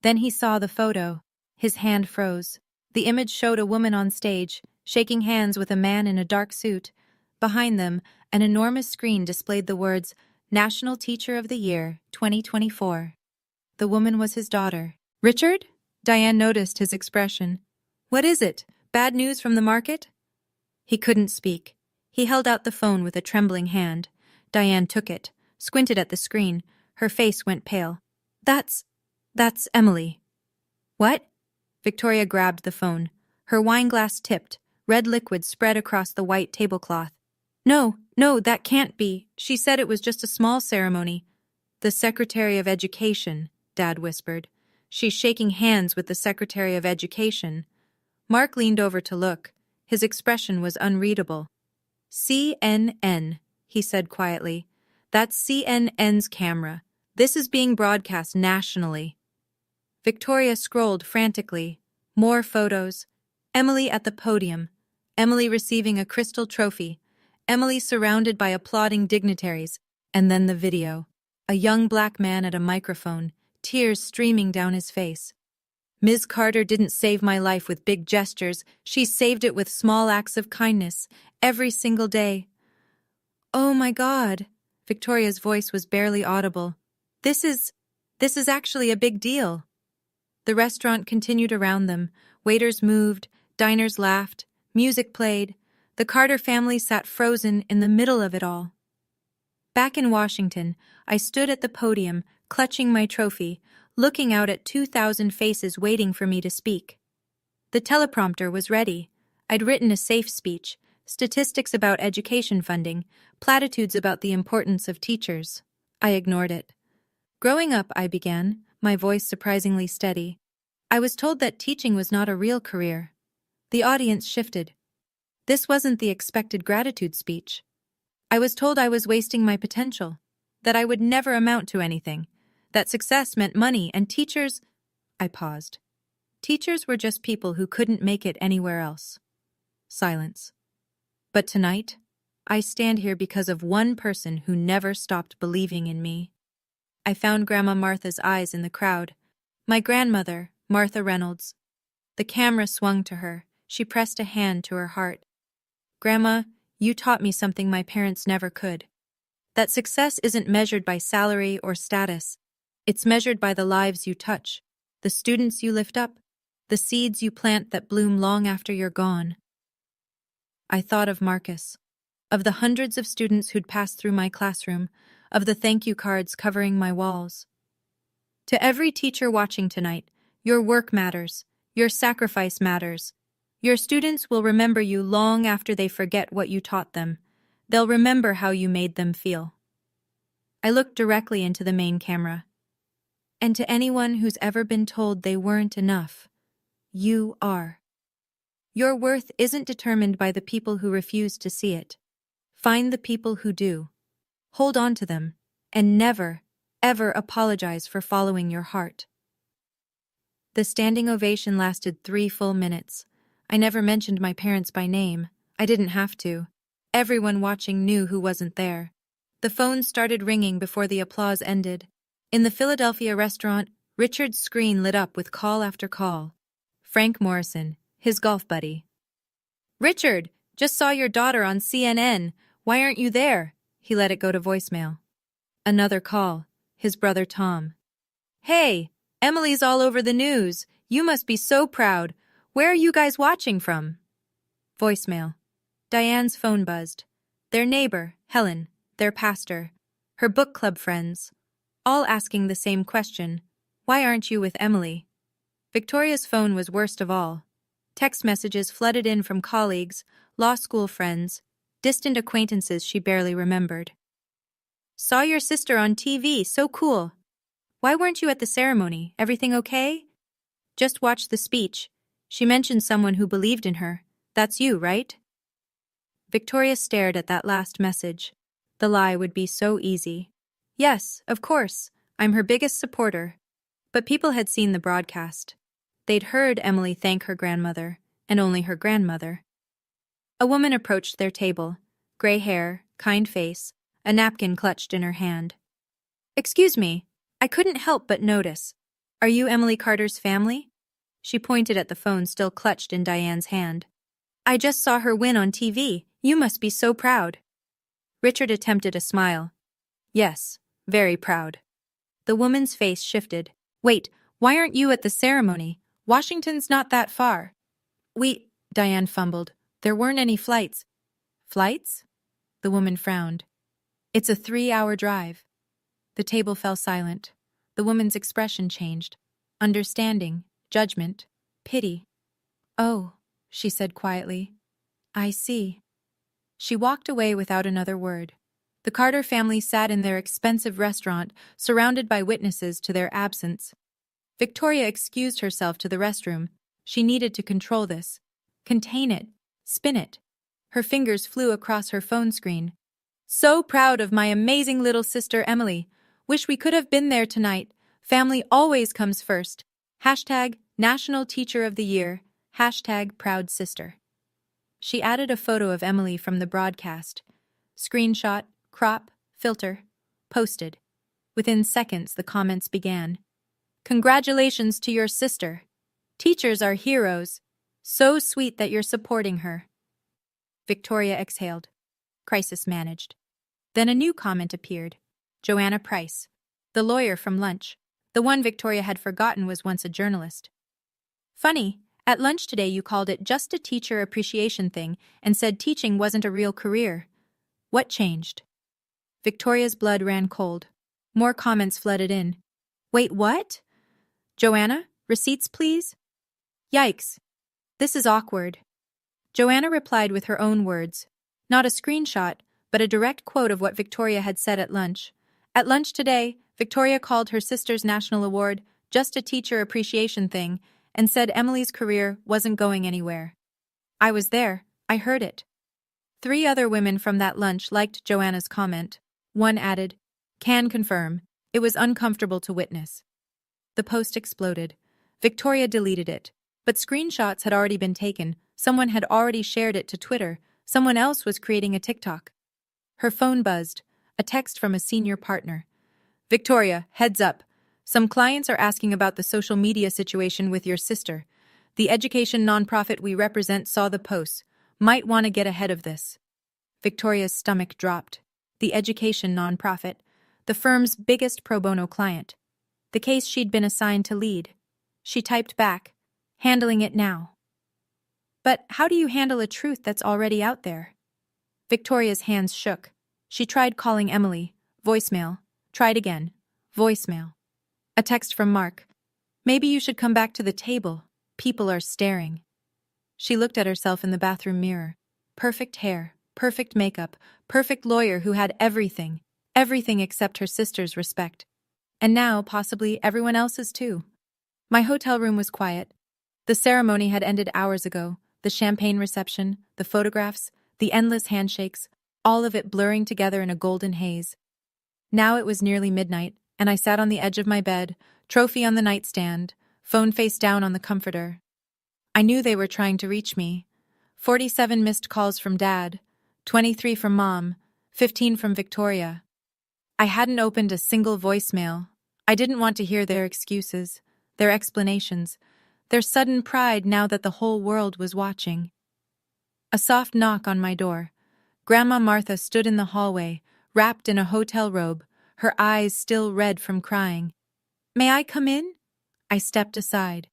A: Then he saw the photo. His hand froze. The image showed a woman on stage, shaking hands with a man in a dark suit. Behind them, an enormous screen displayed the words, National Teacher of the Year, 2024. The woman was his daughter. Richard? Diane noticed his expression. What is it? Bad news from the market? He couldn't speak. He held out the phone with a trembling hand. Diane took it, squinted at the screen. Her face went pale. That's Emily. What? Victoria grabbed the phone. Her wineglass tipped. Red liquid spread across the white tablecloth. No, that can't be. She said it was just a small ceremony. The Secretary of Education, Dad whispered. She's shaking hands with the Secretary of Education. Mark leaned over to look. His expression was unreadable. CNN, he said quietly. That's CNN's camera. This is being broadcast nationally. Victoria scrolled frantically. More photos. Emily at the podium. Emily receiving a crystal trophy. Emily surrounded by applauding dignitaries. And then the video. A young black man at a microphone, tears streaming down his face. Ms. Carter didn't save my life with big gestures. She saved it with small acts of kindness, every single day. Oh my God. Victoria's voice was barely audible. This is actually a big deal. The restaurant continued around them. Waiters moved, diners laughed, music played. The Carter family sat frozen in the middle of it all. Back in Washington, I stood at the podium, clutching my trophy, looking out at 2,000 faces waiting for me to speak. The teleprompter was ready. I'd written a safe speech, statistics about education funding, platitudes about the importance of teachers. I ignored it. Growing up, I began, my voice surprisingly steady. I was told that teaching was not a real career. The audience shifted. This wasn't the expected gratitude speech. I was told I was wasting my potential, that I would never amount to anything, that success meant money and teachers— I paused. Teachers were just people who couldn't make it anywhere else. Silence. But tonight, I stand here because of one person who never stopped believing in me. I found Grandma Martha's eyes in the crowd. My grandmother, Martha Reynolds. The camera swung to her. She pressed a hand to her heart. Grandma, you taught me something my parents never could. That success isn't measured by salary or status. It's measured by the lives you touch, the students you lift up, the seeds you plant that bloom long after you're gone. I thought of Marcus, of the hundreds of students who'd passed through my classroom, of the thank you cards covering my walls. To every teacher watching tonight, your work matters, your sacrifice matters. Your students will remember you long after they forget what you taught them. They'll remember how you made them feel. I looked directly into the main camera. And to anyone who's ever been told they weren't enough, you are. Your worth isn't determined by the people who refuse to see it. Find the people who do. Hold on to them, and never, ever apologize for following your heart. The standing ovation lasted 3 full minutes. I never mentioned my parents by name. I didn't have to. Everyone watching knew who wasn't there. The phone started ringing before the applause ended. In the Philadelphia restaurant, Richard's screen lit up with call after call. Frank Morrison, his golf buddy. Richard, just saw your daughter on CNN. Why aren't you there? He let it go to voicemail. Another call, his brother Tom. Hey, Emily's all over the news. You must be so proud. Where are you guys watching from? Voicemail. Diane's phone buzzed. Their neighbor, Helen, their pastor, her book club friends, all asking the same question. Why aren't you with Emily? Victoria's phone was worst of all. Text messages flooded in from colleagues, law school friends, distant acquaintances she barely remembered. Saw your sister on TV, so cool. Why weren't you at the ceremony? Everything okay? Just watched the speech. She mentioned someone who believed in her. That's you, right? Victoria stared at that last message. The lie would be so easy. Yes, of course. I'm her biggest supporter. But people had seen the broadcast. They'd heard Emily thank her grandmother, and only her grandmother. A woman approached their table. Gray hair, kind face, a napkin clutched in her hand. Excuse me, I couldn't help but notice. Are you Emily Carter's family? She pointed at the phone still clutched in Diane's hand. I just saw her win on TV. You must be so proud. Richard attempted a smile. Yes, very proud. The woman's face shifted. Wait, why aren't you at the ceremony? Washington's not that far. Diane fumbled. There weren't any flights. Flights? The woman frowned. It's a 3-hour drive. The table fell silent. The woman's expression changed. Understanding, judgment, pity. Oh, she said quietly. I see. She walked away without another word. The Carter family sat in their expensive restaurant, surrounded by witnesses to their absence. Victoria excused herself to the restroom. She needed to control this. Contain it. Spin it. Her fingers flew across her phone screen. So proud of my amazing little sister Emily. Wish we could have been there tonight. Family always comes first. Hashtag National Teacher of the Year. Hashtag Proud Sister. She added a photo of Emily from the broadcast. Screenshot, crop, filter, posted. Within seconds, the comments began. Congratulations to your sister. Teachers are heroes. So sweet that you're supporting her. Victoria exhaled. Crisis managed. Then a new comment appeared. Joanna Price, the lawyer from lunch. The one Victoria had forgotten was once a journalist. Funny, at lunch today you called it just a teacher appreciation thing and said teaching wasn't a real career. What changed? Victoria's blood ran cold. More comments flooded in. Wait, what? Joanna, receipts please? Yikes. This is awkward. Joanna replied with her own words. Not a screenshot, but a direct quote of what Victoria had said at lunch. At lunch today, Victoria called her sister's national award just a teacher appreciation thing and said Emily's career wasn't going anywhere. I was there. I heard it. 3 other women from that lunch liked Joanna's comment. One added, "Can confirm. It was uncomfortable to witness." The post exploded. Victoria deleted it. But screenshots had already been taken. Someone had already shared it to Twitter. Someone else was creating a TikTok. Her phone buzzed. A text from a senior partner. Victoria, heads up. Some clients are asking about the social media situation with your sister. The education nonprofit we represent saw the posts. Might want to get ahead of this. Victoria's stomach dropped. The education nonprofit. The firm's biggest pro bono client. The case she'd been assigned to lead. She typed back, handling it now. But how do you handle a truth that's already out there? Victoria's hands shook. She tried calling Emily. Voicemail. Tried again. Voicemail. A text from Mark. Maybe you should come back to the table. People are staring. She looked at herself in the bathroom mirror. Perfect hair, perfect makeup, perfect lawyer who had everything. Everything except her sister's respect. And now, possibly, everyone else's too. My hotel room was quiet. The ceremony had ended hours ago. The champagne reception, the photographs, the endless handshakes, all of it blurring together in a golden haze. Now it was nearly midnight, and I sat on the edge of my bed, trophy on the nightstand, phone face down on the comforter. I knew they were trying to reach me. 47 missed calls from Dad, 23 from Mom, 15 from Victoria. I hadn't opened a single voicemail. I didn't want to hear their excuses, their explanations, their sudden pride now that the whole world was watching. A soft knock on my door. Grandma Martha stood in the hallway, wrapped in a hotel robe, her eyes still red from crying. "May I come in?" I stepped aside.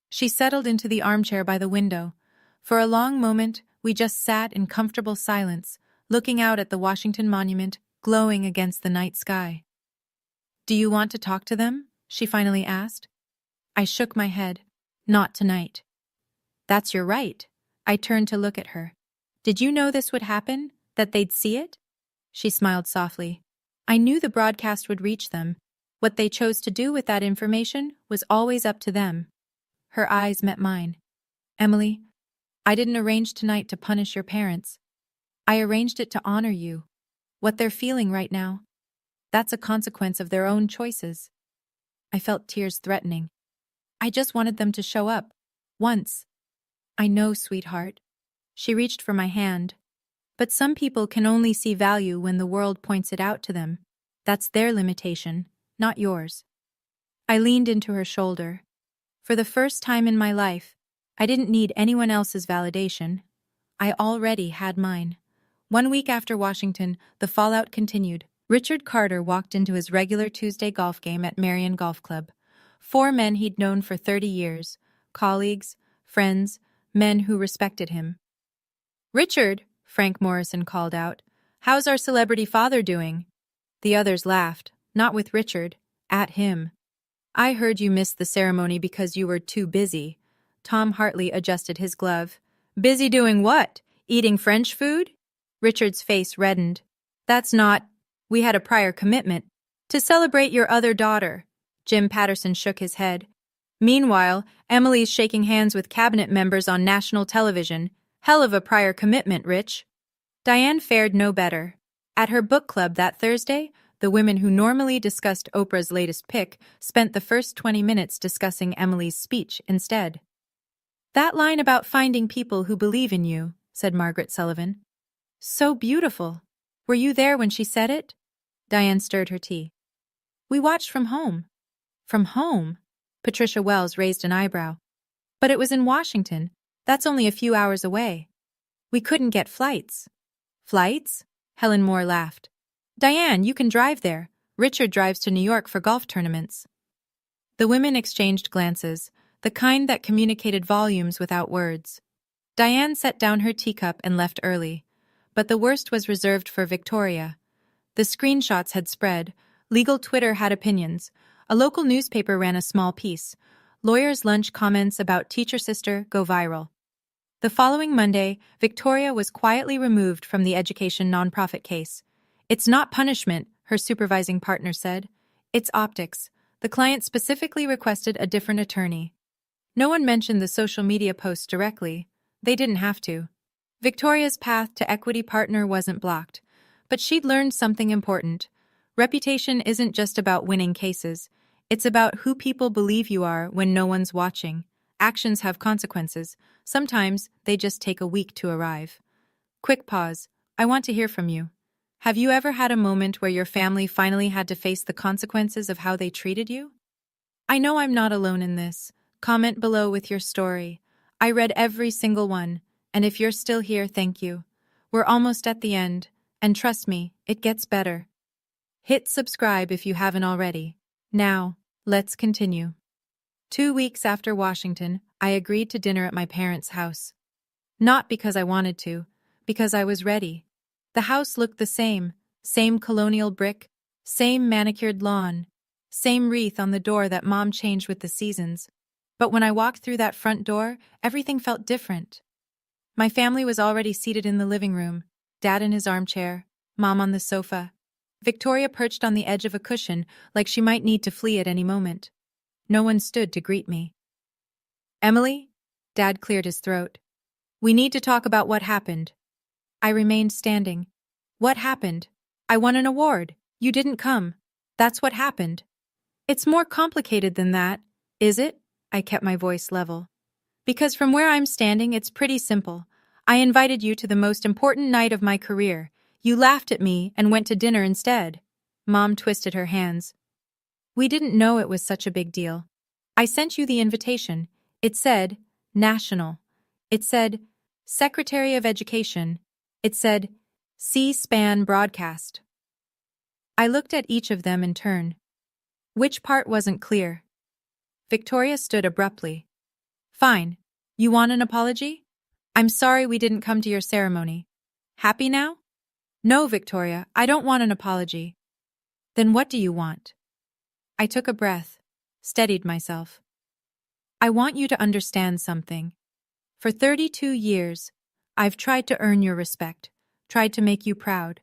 A: She settled into the armchair by the window. For a long moment, we just sat in comfortable silence, looking out at the Washington Monument glowing against the night sky. "Do you want to talk to them?" she finally asked. I shook my head. "Not tonight." "That's your right." I turned to look at her. "Did you know this would happen? That they'd see it?" She smiled softly. "I knew the broadcast would reach them. What they chose to do with that information was always up to them." Her eyes met mine. "Emily, I didn't arrange tonight to punish your parents. I arranged it to honor you. What they're feeling right now, that's a consequence of their own choices." I felt tears threatening. "I just wanted them to show up. Once." "I know, sweetheart." She reached for my hand. "But some people can only see value when the world points it out to them. That's their limitation, not yours." I leaned into her shoulder. For the first time in my life, I didn't need anyone else's validation. I already had mine. 1 week after Washington, the fallout continued. Richard Carter walked into his regular Tuesday golf game at Marion Golf Club. 4 men he'd known for 30 years, colleagues, friends, men who respected him. "Richard," Frank Morrison called out, "how's our celebrity father doing?" The others laughed, not with Richard, at him. "I heard you missed the ceremony because you were too busy." Tom Hartley adjusted his glove. "Busy doing what? Eating French food?" Richard's face reddened. "That's not. We had a prior commitment. To celebrate your other daughter." Jim Patterson shook his head. "Meanwhile, Emily's shaking hands with cabinet members on national television. Hell of a prior commitment, Rich." Diane fared no better. At her book club that Thursday, the women who normally discussed Oprah's latest pick spent the first 20 minutes discussing Emily's speech instead. "That line about finding people who believe in you," said Margaret Sullivan. "So beautiful. Were you there when she said it?" Diane stirred her tea. "We watched from home." "From home?" Patricia Wells raised an eyebrow. "But it was in Washington. That's only a few hours away. We couldn't get flights." "Flights?" Helen Moore laughed. Diane, you can drive there. Richard drives to New York for golf tournaments. The women exchanged glances, the kind that communicated volumes without words. Diane set down her teacup and left early. But the worst was reserved for Victoria. The screenshots had spread. Legal Twitter had opinions. A local newspaper ran a small piece. Lawyers' lunch comments about teacher sister go viral. The following Monday, Victoria was quietly removed from the education nonprofit case. It's not punishment, her supervising partner said. It's optics. The client specifically requested a different attorney. No one mentioned the social media posts directly. They didn't have to. Victoria's path to equity partner wasn't blocked. But she'd learned something important. Reputation isn't just about winning cases. It's about who people believe you are when no one's watching. Actions have consequences. Sometimes they just take a week to arrive. Quick pause. I want to hear from you. Have you ever had a moment where your family finally had to face the consequences of how they treated you? I know I'm not alone in this. Comment below with your story. I read every single one, and if you're still here, thank you. We're almost at the end, and trust me, it gets better. Hit subscribe if you haven't already. Now, let's continue. 2 weeks after Washington, I agreed to dinner at my parents' house. Not because I wanted to, because I was ready. The house looked the same colonial brick, same manicured lawn, same wreath on the door that Mom changed with the seasons. But when I walked through that front door, everything felt different. My family was already seated in the living room, Dad in his armchair, Mom on the sofa. Victoria perched on the edge of a cushion like she might need to flee at any moment. No one stood to greet me. Emily? Dad cleared his throat. We need to talk about what happened. I remained standing. What happened? I won an award. You didn't come. That's what happened. It's more complicated than that, is it? I kept my voice level. Because from where I'm standing, it's pretty simple. I invited you to the most important night of my career. You laughed at me and went to dinner instead. Mom twisted her hands. We didn't know it was such a big deal. I sent you the invitation. It said, National. It said, Secretary of Education. It said, C-SPAN broadcast. I looked at each of them in turn. Which part wasn't clear? Victoria stood abruptly. Fine. You want an apology? I'm sorry we didn't come to your ceremony. Happy now? No, Victoria, I don't want an apology. Then what do you want? I took a breath, steadied myself. I want you to understand something. For 32 years, I've tried to earn your respect, tried to make you proud,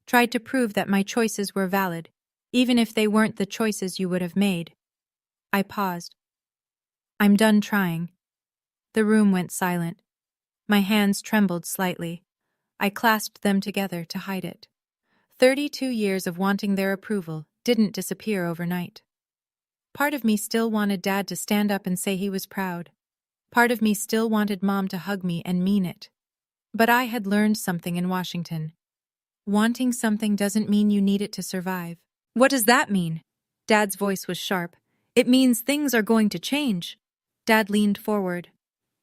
A: tried to prove that my choices were valid, even if they weren't the choices you would have made. I paused. I'm done trying. The room went silent. My hands trembled slightly. I clasped them together to hide it. 32 years of wanting their approval didn't disappear overnight. Part of me still wanted Dad to stand up and say he was proud. Part of me still wanted Mom to hug me and mean it. But I had learned something in Washington. Wanting something doesn't mean you need it to survive. What does that mean? Dad's voice was sharp. It means things are going to change. Dad leaned forward.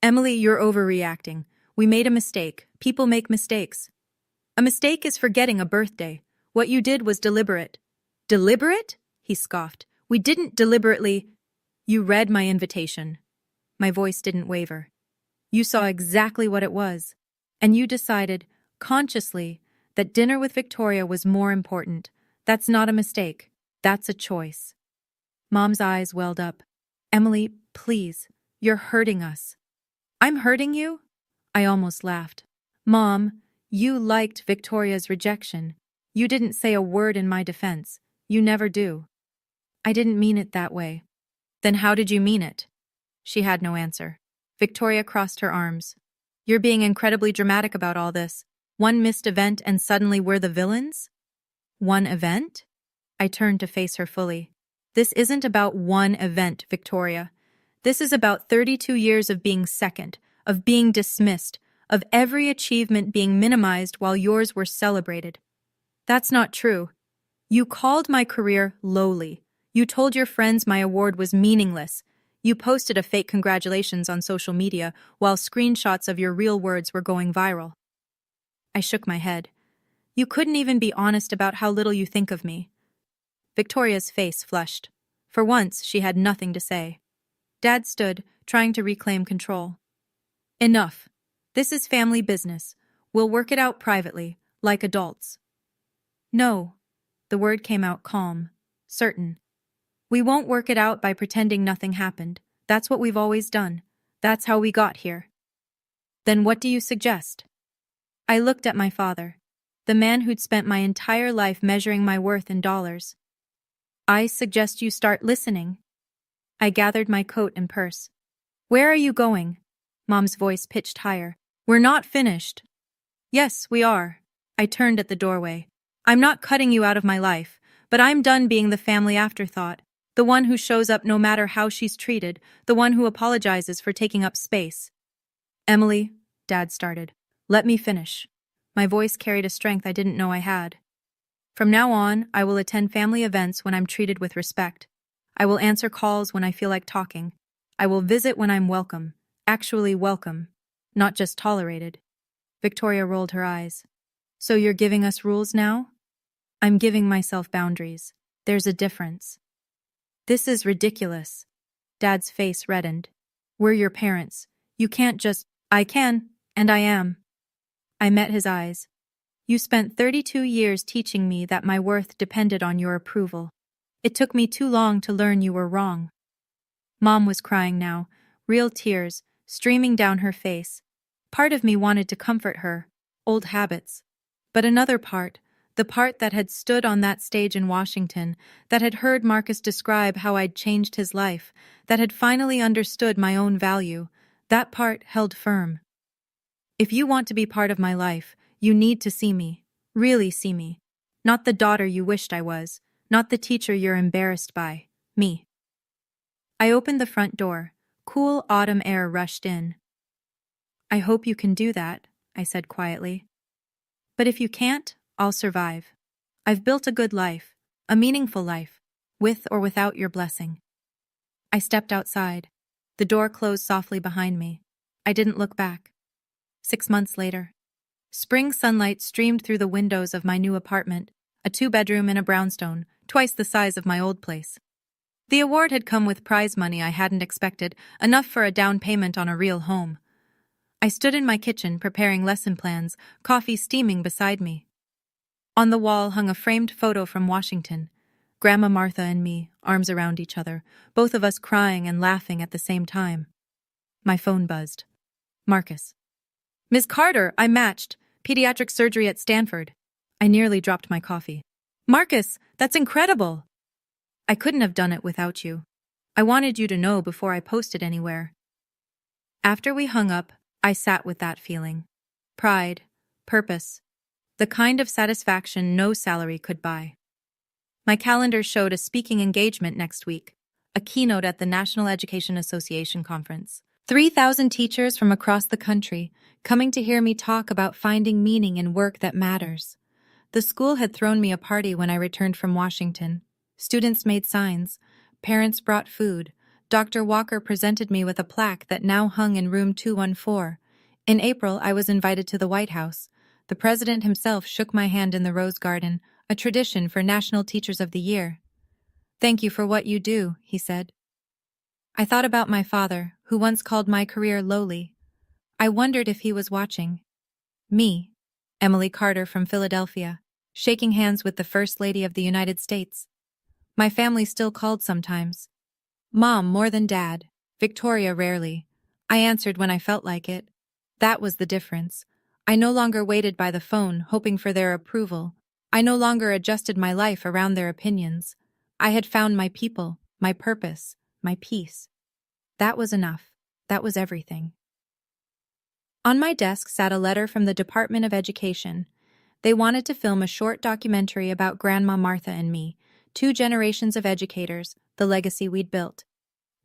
A: Emily, you're overreacting. We made a mistake. People make mistakes. A mistake is forgetting a birthday. What you did was deliberate. Deliberate? He scoffed. We didn't deliberately. You read my invitation. My voice didn't waver. You saw exactly what it was. And you decided, consciously, that dinner with Victoria was more important. That's not a mistake. That's a choice. Mom's eyes welled up. Emily, please. You're hurting us. I'm hurting you? I almost laughed. Mom, you liked Victoria's rejection. You didn't say a word in my defense. You never do. I didn't mean it that way. Then how did you mean it? She had no answer. Victoria crossed her arms. You're being incredibly dramatic about all this. One missed event and suddenly we're the villains? One event? I turned to face her fully. This isn't about one event, Victoria. This is about 32 years of being second, of being dismissed, of every achievement being minimized while yours were celebrated. That's not true. You called my career lowly. You told your friends my award was meaningless. You posted a fake congratulations on social media while screenshots of your real words were going viral. I shook my head. You couldn't even be honest about how little you think of me. Victoria's face flushed. For once, she had nothing to say. Dad stood, trying to reclaim control. Enough. This is family business. We'll work it out privately, like adults. No. The word came out calm, certain. We won't work it out by pretending nothing happened. That's what we've always done. That's how we got here. Then what do you suggest? I looked at my father, the man who'd spent my entire life measuring my worth in dollars. I suggest you start listening. I gathered my coat and purse. Where are you going? Mom's voice pitched higher. We're not finished. Yes, we are. I turned at the doorway. I'm not cutting you out of my life, but I'm done being the family afterthought, the one who shows up no matter how she's treated, the one who apologizes for taking up space. Emily, Dad started. Let me finish. My voice carried a strength I didn't know I had. From now on, I will attend family events when I'm treated with respect. I will answer calls when I feel like talking. I will visit when I'm welcome, actually welcome, not just tolerated. Victoria rolled her eyes. So you're giving us rules now? I'm giving myself boundaries. There's a difference. This is ridiculous. Dad's face reddened. We're your parents. You can't just— I can, and I am. I met his eyes. You spent 32 years teaching me that my worth depended on your approval. It took me too long to learn you were wrong. Mom was crying now, real tears, streaming down her face. Part of me wanted to comfort her, old habits. But another part, the part that had stood on that stage in Washington, that had heard Marcus describe how I'd changed his life, that had finally understood my own value, that part held firm. If you want to be part of my life, you need to see me, really see me. Not the daughter you wished I was, not the teacher you're embarrassed by, me. I opened the front door. Cool autumn air rushed in. I hope you can do that, I said quietly. But if you can't, I'll survive. I've built a good life, a meaningful life, with or without your blessing. I stepped outside. The door closed softly behind me. I didn't look back. 6 months later. Spring sunlight streamed through the windows of my new apartment, a 2-bedroom in a brownstone, twice the size of my old place. The award had come with prize money I hadn't expected, enough for a down payment on a real home. I stood in my kitchen preparing lesson plans, coffee steaming beside me. On the wall hung a framed photo from Washington. Grandma Martha and me, arms around each other, both of us crying and laughing at the same time. My phone buzzed. Marcus. Ms. Carter, I matched. Pediatric surgery at Stanford. I nearly dropped my coffee. Marcus, that's incredible! I couldn't have done it without you. I wanted you to know before I posted anywhere. After we hung up, I sat with that feeling. Pride, purpose, the kind of satisfaction no salary could buy. My calendar showed a speaking engagement next week, a keynote at the National Education Association conference. 3,000 teachers from across the country coming to hear me talk about finding meaning in work that matters. The school had thrown me a party when I returned from Washington. Students made signs. Parents brought food. Dr. Walker presented me with a plaque that now hung in room 214. In April, I was invited to the White House. The president himself shook my hand in the Rose Garden, a tradition for National Teachers of the Year. Thank you for what you do, he said. I thought about my father, who once called my career lowly. I wondered if he was watching. Me, Emily Carter from Philadelphia, shaking hands with the First Lady of the United States. My family still called sometimes. Mom more than Dad, Victoria rarely. I answered when I felt like it. That was the difference. I no longer waited by the phone, hoping for their approval. I no longer adjusted my life around their opinions. I had found my people, my purpose, my peace. That was enough. That was everything. On my desk sat a letter from the Department of Education. They wanted to film a short documentary about Grandma Martha and me, 2 generations of educators, the legacy we'd built.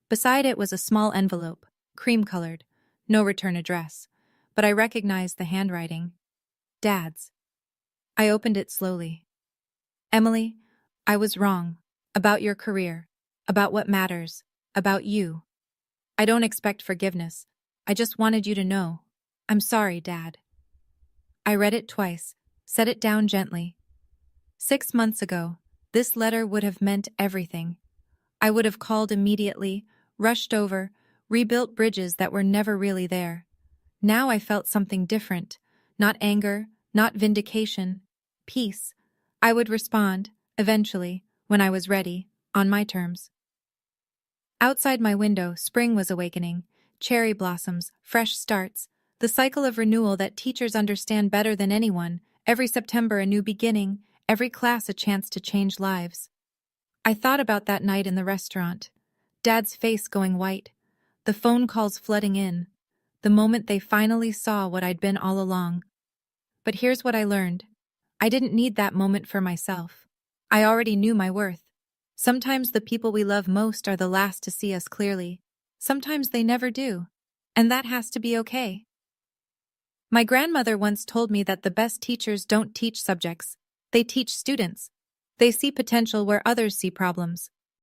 A: Beside it was a small envelope, cream-colored, no return address, but I recognized the handwriting. Dad's. I opened it slowly. Emily, I was wrong. About your career. About what matters. About you. I don't expect forgiveness. I just wanted you to know. I'm sorry, Dad. I read it twice. Set it down gently. 6 months ago, this letter would have meant everything. I would have called immediately, rushed over, rebuilt bridges that were never really there. Now I felt something different. Not anger, not vindication. Peace. I would respond, eventually, when I was ready, on my terms. Outside my window, spring was awakening. Cherry blossoms, fresh starts, the cycle of renewal that teachers understand better than anyone. Every September a new beginning, every class a chance to change lives. I thought about that night in the restaurant. Dad's face going white, the phone calls flooding in, the moment they finally saw what I'd been all along. But here's what I learned. I didn't need that moment for myself. I already knew my worth. Sometimes the people we love most are the last to see us clearly. Sometimes they never do. And that has to be okay. My grandmother once told me that the best teachers don't teach subjects. They teach students. They see potential where others see problems.